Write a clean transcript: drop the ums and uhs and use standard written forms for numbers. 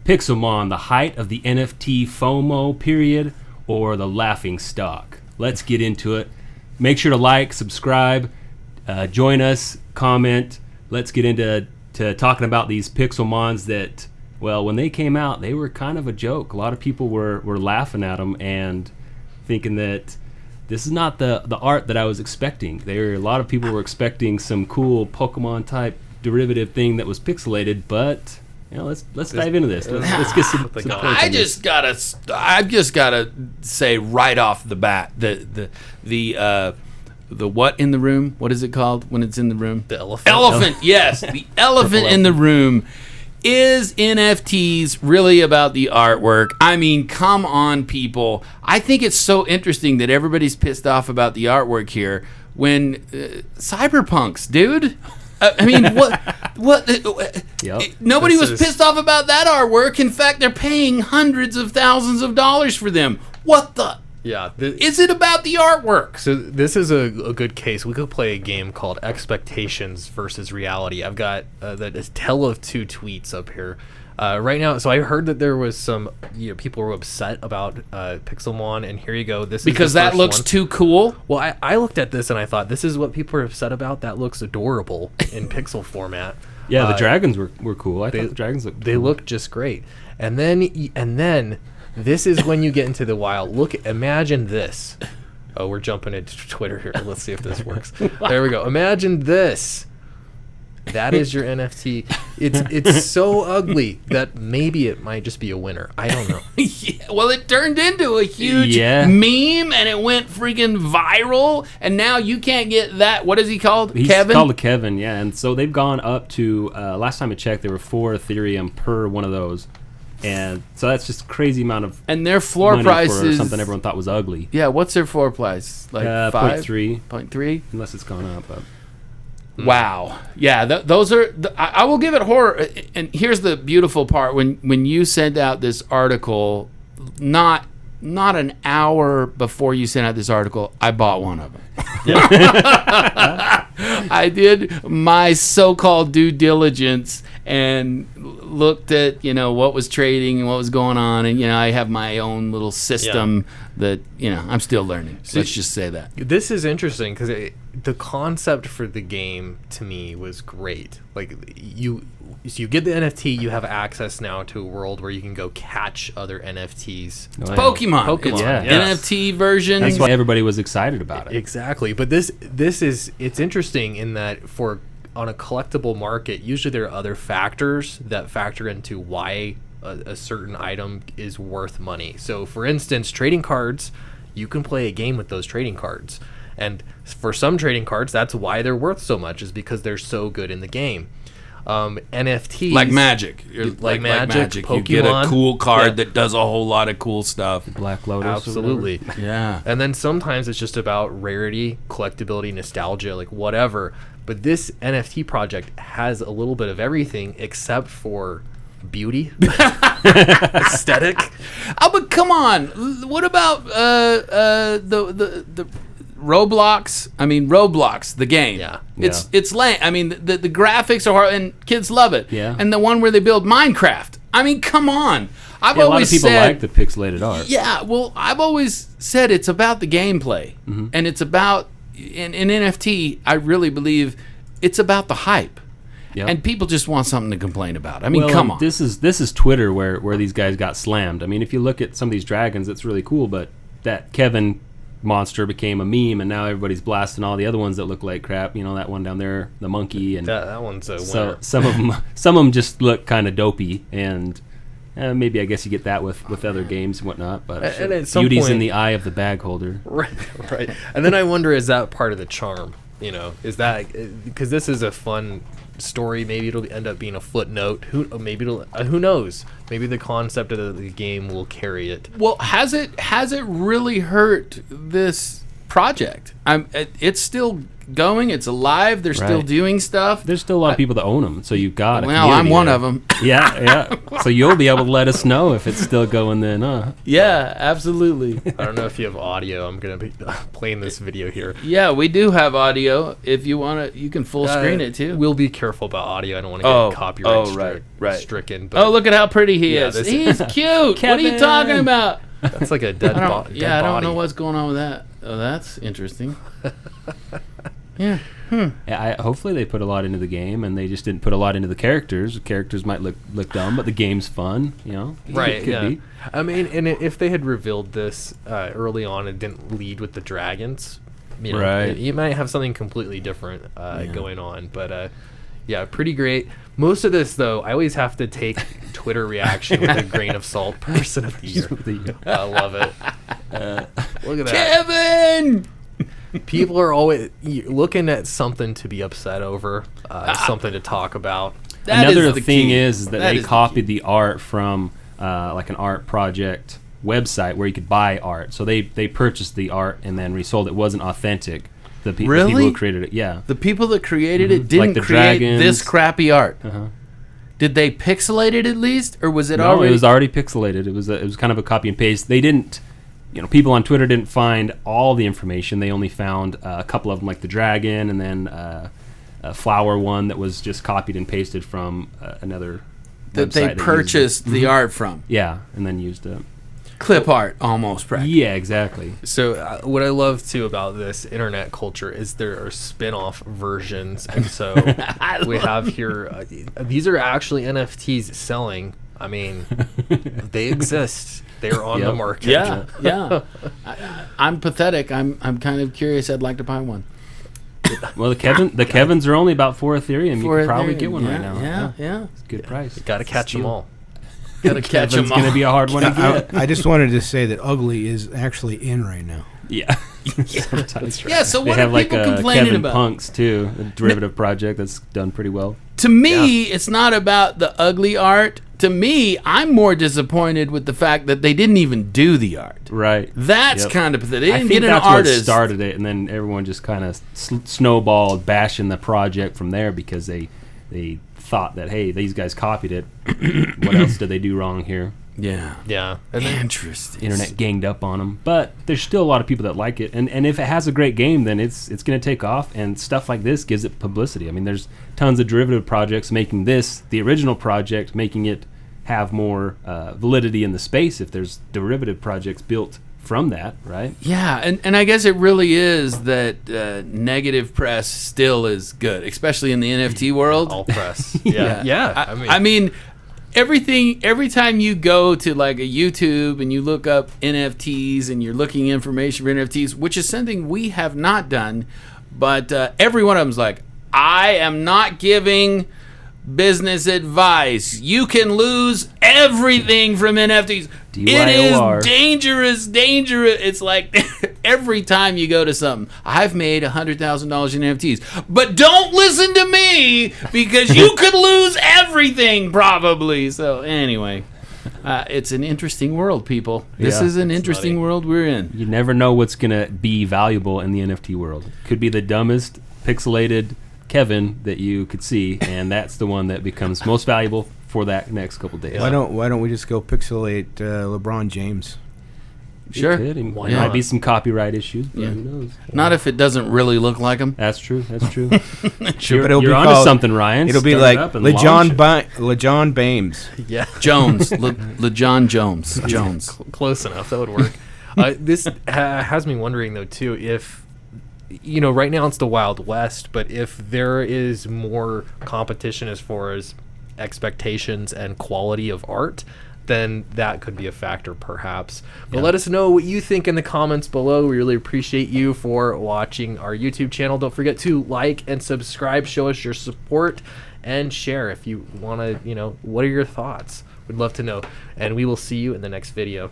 Pixelmon, the height of the NFT FOMO period or the laughing stock? Let's get into it. Make sure to like, subscribe, join us, comment. Let's get into talking about these Pixelmons that, well, when they came out, they were kind of a joke. A lot of people were laughing at them and thinking that this is not the art that I was expecting. A lot of people were expecting some cool Pokemon type derivative thing that was pixelated, but let's dive into this. Let's get some I've just gotta say right off the bat the what in the room? What is it called when it's in the room? The elephant. Elephant. Yes, the elephant in the room. Is NFTs really about the artwork? I mean, come on, people. I think it's so interesting that everybody's pissed off about the artwork here when cyberpunks, dude. I mean, what? Nobody was pissed off about that artwork. In fact, they're paying hundreds of thousands of dollars for them. What the? Yeah. Is it about the artwork? So this is a good case. We could play a game called Expectations versus Reality. I've got the tale of two tweets up here right now. So I heard that there was some people were upset about Pixelmon, and here you go. This because is the that first looks one. too cool. Well, I looked at this and I thought this is what people are upset about. That looks adorable in pixel format. Yeah, the dragons were cool. I thought the dragons looked cool. They look just great. And then this is when you get into the wild. Imagine this. Oh, we're jumping into Twitter here. Let's see if this works. There we go. Imagine this. That is your NFT. It's so ugly that maybe it might just be a winner. I don't know. Yeah, well, it turned into a huge meme, and it went freaking viral. And now you can't get that. What is he called? He's Kevin? called a Kevin, yeah. And so they've gone up to, last time I checked, there were 4 Ethereum per one of those. And so that's just a crazy amount of and their floor money price for is something everyone thought was ugly. Yeah, what's their floor price? Like 0.3. 0.3? Unless it's gone up. Wow. Yeah, those are... I will give it horror. And here's the beautiful part. When you sent out this article, not an hour before you sent out this article, I bought one of them. I did my so-called due diligence and looked at what was trading and what was going on, and I have my own little system that I'm still learning. Let's just say that this is interesting because the concept for the game to me was great. Like you get the NFT, you have access now to a world where you can go catch other NFTs. It's Pokemon. It's NFT version. That's why everybody was excited about it. Exactly. But it's interesting in that on a collectible market, usually there are other factors that factor into why a certain item is worth money. So for instance, trading cards, you can play a game with those trading cards. And for some trading cards, that's why they're worth so much, is because they're so good in the game. NFTs, like Magic, like Magic, Pokemon, you get a cool card that does a whole lot of cool stuff. Black Lotus, absolutely, yeah. And then sometimes it's just about rarity, collectability, nostalgia, like whatever. But this NFT project has a little bit of everything except for beauty, aesthetic. Oh, but come on, what about the Roblox? I mean, Roblox, the game. Yeah. It's lame. I mean, the graphics are hard, and kids love it. Yeah. And the one where they build Minecraft. I mean, come on. A lot of people like the pixelated art. Yeah, well, I've always said it's about the gameplay. Mm-hmm. And it's about, in NFT, I really believe it's about the hype. Yep. And people just want something to complain about. I mean, come on. This is Twitter where these guys got slammed. I mean, if you look at some of these dragons, it's really cool, but that Kevin monster became a meme, and now everybody's blasting all the other ones that look like crap. That one down there, the monkey, and that one's a winner. So some of them just look kind of dopey, and maybe I guess you get that with other games and whatnot. But and at some beauty's point, in the eye of the bag holder. Right. And then I wonder, is that part of the charm? Is that because this is a fun story? Maybe it'll end up being a footnote. Who knows? Maybe the concept of the game will carry it. Well, has it really hurt this project. It's still going. It's alive. They're still Right. doing stuff. There's still a lot of people that own them, so you've got. Well, I'm one of them. Yeah. So you'll be able to let us know if it's still going then, huh? Yeah, absolutely. I don't know if you have audio. I'm gonna be playing this video here. Yeah, we do have audio. If you want to, you can full screen it too. We'll be careful about audio. I don't want to get copyright right. stricken. But Oh, look at how pretty he is. this- He's cute. What are you Kevin. talking about? that's like a dead body. I don't know what's going on with that. Oh, that's interesting. Yeah. Yeah, hopefully they put a lot into the game, and they just didn't put a lot into the characters. The characters might look dumb, but the game's fun. Right. It could be. I mean, and if they had revealed this early on and didn't lead with the dragons, Right. you might have something completely different going on. But yeah, pretty great. Most of this, though, I always have to take Twitter reaction with a grain of salt. Person of the year. I love it. Look at that. Kevin! People are always looking at something to be upset over, something to talk about. That Another is the thing key. is that That they is the copied the art from like an art project website where you could buy art. So they purchased the art and then resold it. It wasn't authentic. The people Really? who created it, yeah. The people that created it didn't Like the create dragons. this crappy art. Uh-huh. Did they pixelate it at least, or was it No, already? it was already pixelated. It was kind of a copy and paste. They didn't, people on Twitter didn't find all the information. They only found a couple of them, like the dragon, and then a flower one that was just copied and pasted from another that website they used it. purchased the art from. Yeah, and then used it. Clip art, almost practically. Yeah, exactly. So what I love too about this internet culture is there are spin-off versions, and so we have here. These are actually NFTs selling. I mean, they exist. They're on the Yep. market. Yeah. I'm pathetic. I'm kind of curious. I'd like to buy one. Well, the Kevins are only about 4 Ethereum. You could probably get one yeah, right now. Yeah. It's a good price. Got to catch them Steal. all. Gotta catch them Kevin's going to be a hard one to get. I just wanted to say that ugly is actually in right now. Yeah. Yeah. So They what have are like people a complaining Kevin about? Punks too, a derivative project that's done pretty well. To me, it's not about the ugly art. To me, I'm more disappointed with the fact that they didn't even do the art. Right. That's Yep. kind of pathetic. They I didn't think get an that's artist. what started it, and then everyone just kind of snowballed, bashing the project from there because they thought that, hey, these guys copied it. What else did they do wrong here? Yeah. Yeah. And then, Interesting. Internet ganged up on them, but there's still a lot of people that like it, and if it has a great game, then it's going to take off, and stuff like this gives it publicity. I mean, there's tons of derivative projects making this, the original project, making it have more validity in the space if there's derivative projects built from that, right? Yeah, and I guess it really is that negative press still is good, especially in the NFT world. all press. Yeah. I mean, every time you go to like a YouTube and you look up NFTs and you're looking information for NFTs, which is something we have not done, but every one of them's like, I am not giving business advice. You can lose everything from NFTs. It DYOR. is dangerous. It's like every time you go to something, I've made $100,000 in NFTs, but don't listen to me because you could lose everything probably. So anyway, it's an interesting world, people. This Yeah, is an it's interesting nutty. world we're in. You never know what's going to be valuable in the NFT world. Could be the dumbest pixelated Kevin that you could see, and that's the one that becomes most valuable for that next couple days. Why don't we just go pixelate LeBron James? Sure. Why not? Might be some copyright issues, but Yeah. who knows? Not if it doesn't really look like him. That's true. Sure, You're, but it'll you're be onto called- something, Ryan. It'll be Start like it up and launch it. LeJohn Bames. Yeah. Jones, LeJohn Jones. Jones. Close enough. That would work. This has me wondering, though, too, if, right now it's the Wild West, but if there is more competition as far as expectations and quality of art, then that could be a factor, perhaps. But let us know what you think in the comments below. We really appreciate you for watching our YouTube channel. Don't forget to like and subscribe. Show us your support and share if you want to, what are your thoughts? We'd love to know. And we will see you in the next video.